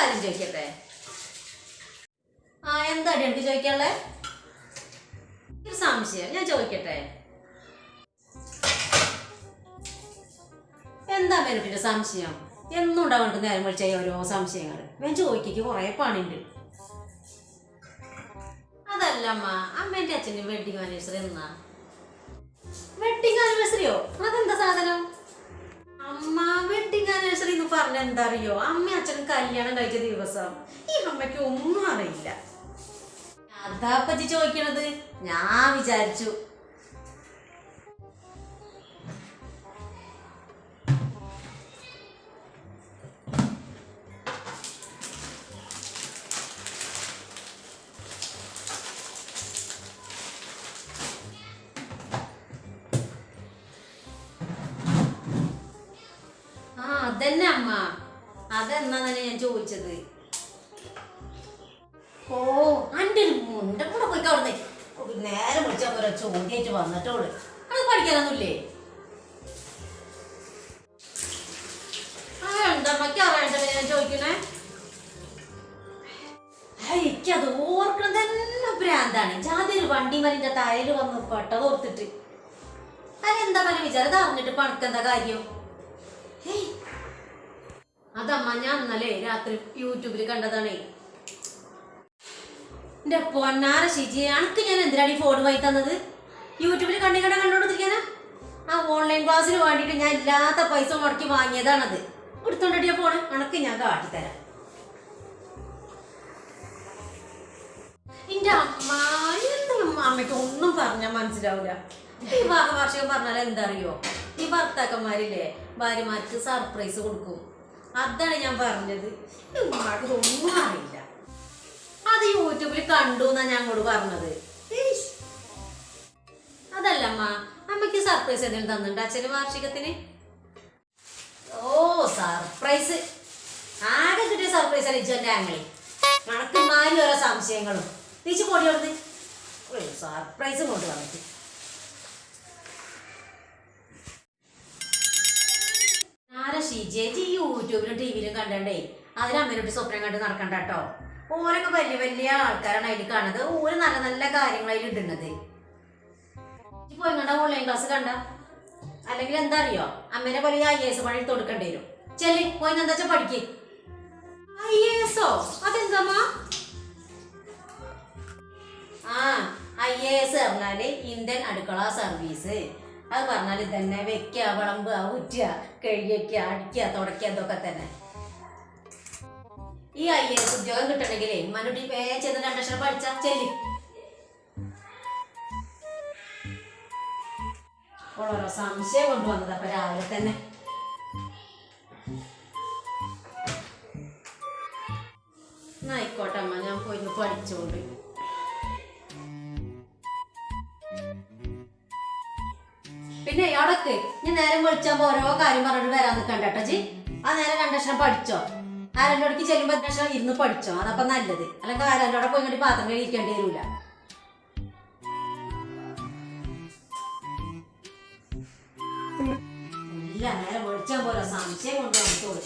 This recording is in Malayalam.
കാര്യം ചോദിക്കട്ടെ? എന്താടി എനിക്ക് ചോദിക്കാനുള്ളേ? ഒരു സംശയം ഞാൻ ചോദിക്കട്ടെ? എന്താ മെരുട്ടിന്റെ സംശയം? എന്നും ഉണ്ടാവുന്നുണ്ട് നേരം വിളിച്ചാൽ ഓരോ സംശയങ്ങൾ. ഞാൻ ചോദിക്ക് കുറെ പണിയുണ്ട്. അതല്ല അമ്മ, അമ്മേന്റെ അച്ഛൻ്റെ വെഡിങ് ആനിവേഴ്സറി എന്നാ? വെഡിങ് ആനിവേഴ്സറിയോ? അതെന്താ സാധനം? അമ്മ വെഡിങ് ആനിവേഴ്സറി എന്ന് പറഞ്ഞ എന്താ അറിയോ? അമ്മ അച്ഛനും കല്യാണം കഴിച്ച ദിവസം. ഈ അമ്മയ്ക്ക് ഒന്നും അറിയില്ല. അതാ പറ്റി ചോദിക്കണത്. ഞാൻ വിചാരിച്ചു അതന്നെ അമ്മ, അതെന്നാ തന്നെ ഞാൻ ചോദിച്ചത്. ഓ അന്റെ ഒരു മുണ്ട കൂടെ പോയി അവിടെ നേരെ വിളിച്ചാ പോരാ, ചോദ്യമായിട്ട് വന്നിട്ടോള്. അത് പഠിക്കാനൊന്നുമില്ലേ? എന്താ അമ്മയ്ക്ക് അറിയണ്ടല്ലേ ഞാൻ ചോദിക്കണേ? എനിക്കത് ഓർക്കണം തന്നെ ഭ്രാന്താണ്. ജാതി ഒരു വണ്ടി മലിന്റെ തലയിൽ വന്ന് പെട്ടത് ഓർത്തിട്ട്. അതെന്താ പല വിചാരം അറിഞ്ഞിട്ട് പണക്കെന്താ കാര്യം? അതമ്മ ഞാൻ ഇന്നലെ രാത്രി യൂട്യൂബിൽ കണ്ടതാണേ. എന്റെ പൊന്നാര ഷിജി, അനക്ക് ഞാൻ എന്തിനാണ് ഈ ഫോൺ വാങ്ങി തന്നത്? യൂട്യൂബിൽ കണ്ടോണ്ടിരിക്കാനാ? ആ ഓൺലൈൻ ക്ലാസ്സിന് വേണ്ടിയിട്ട് ഞാൻ ഇല്ലാത്ത പൈസ മുടക്കി വാങ്ങിയതാണത്. എടുത്തോണ്ടിയ ഫോണ് അനക്ക് ഞാൻ കാട്ടിത്തരാം. എന്റെ അമ്മ, എന്താ അമ്മയ്ക്ക് ഒന്നും പറഞ്ഞാൽ മനസ്സിലാവില്ല. ഈ വാർഷികം പറഞ്ഞാൽ എന്താ അറിയോ? ഈ ഭർത്താക്കന്മാരില്ലേ ഭാര്യമാർക്ക് സർപ്രൈസ് കൊടുക്കും. അതാണ് ഞാൻ പറഞ്ഞത്. ഉമ്മാക്ക് ഒന്നും അറിയില്ല. അത് യൂട്യൂബിൽ കണ്ടു എന്നാ ഞാൻ അങ്ങോട്ട് പറഞ്ഞത്. അതല്ല അമ്മ, അമ്മയ്ക്ക് സർപ്രൈസ് എന്തെങ്കിലും തന്നിട്ടുണ്ട് അച്ഛന് വാർഷികത്തിന്? ഓ സർപ്രൈസ്, ആകെ കിട്ടിയ സർപ്രൈസ് അടിച്ചു എന്റെ ആങ്ങളി. കണക്ക് മാറി ഓരോ സംശയങ്ങളും തിരിച്ചു പൊടി കൊടുത്ത് സർപ്രൈസ് കൊണ്ട് വന്നിട്ട്. ഷീജേജി യൂട്യൂബിലും ടിവിയിലും കണ്ടേ അതിന് അമ്മേനോട്ട് സ്വപ്നം കണ്ട് നടക്കണ്ട കേട്ടോ. ഓരൊക്കെ വലിയ വലിയ ആൾക്കാരാണ് അതിൽ കാണുന്നത്. ഓരോ നല്ല നല്ല കാര്യങ്ങൾ അതിൽ ഇടുന്നത്. ഇപ്പൊ എങ്ങടെ ഓൺലൈൻ ക്ലാസ് കണ്ട? അല്ലെങ്കിൽ എന്താ അറിയോ, അമ്മേനെ പോലെ IAS പണി കൊടുക്കേണ്ടി വരും. ചെല്ലി പോയി എന്താ വെച്ചാ പഠിക്ക്. IAS അതെന്താ? IAS പറഞ്ഞാല് ഇന്ത്യൻ അടുക്കള സർവീസ്. അത് പറഞ്ഞാൽ തന്നെ വെക്കുക, വിളമ്പുക, ഉറ്റുക, കഴുകിക്കുക, അടിക്കുക, തുടക്കുക, ഇതൊക്കെ തന്നെ. ഈ IAS ഉദ്യോഗം കിട്ടണമെങ്കിലേ മനുട്ടി ചെന്ന് 2 അക്ഷരം പഠിച്ചാ ചെല്ലി. ഓരോ സംശയം കൊണ്ടുവന്നത് അപ്പൊ രാവിലെ തന്നെ. ആയിക്കോട്ടെ അമ്മ, ഞാൻ പോയി പഠിച്ചോണ്ട്. പിന്നെ അവിടക്ക് ഞാൻ നേരം വിളിച്ചാകുമ്പോ ഓരോ കാര്യം പറഞ്ഞിട്ട് വരാൻ നിൽക്കണ്ട കേട്ടോ ജി. ആ നേരം 2 അക്ഷരം പഠിച്ചോ. ആരൻ്റെ അവിടേക്ക് ചെല്ലുമ്പോ 2 അക്ഷരം ഇരുന്ന് പഠിച്ചോ. അതപ്പൊ നല്ലത്. അല്ലെങ്കിൽ ആരൻ്റെ അവിടെ പോയി ഇങ്ങോട്ട് പാത്രം കഴിക്കേണ്ടി വരൂല. ഇല്ല നേരം വിളിച്ചാകുമ്പോ ഓരോ സംശയം കൊണ്ടുവന്നിട്ടോളൂ.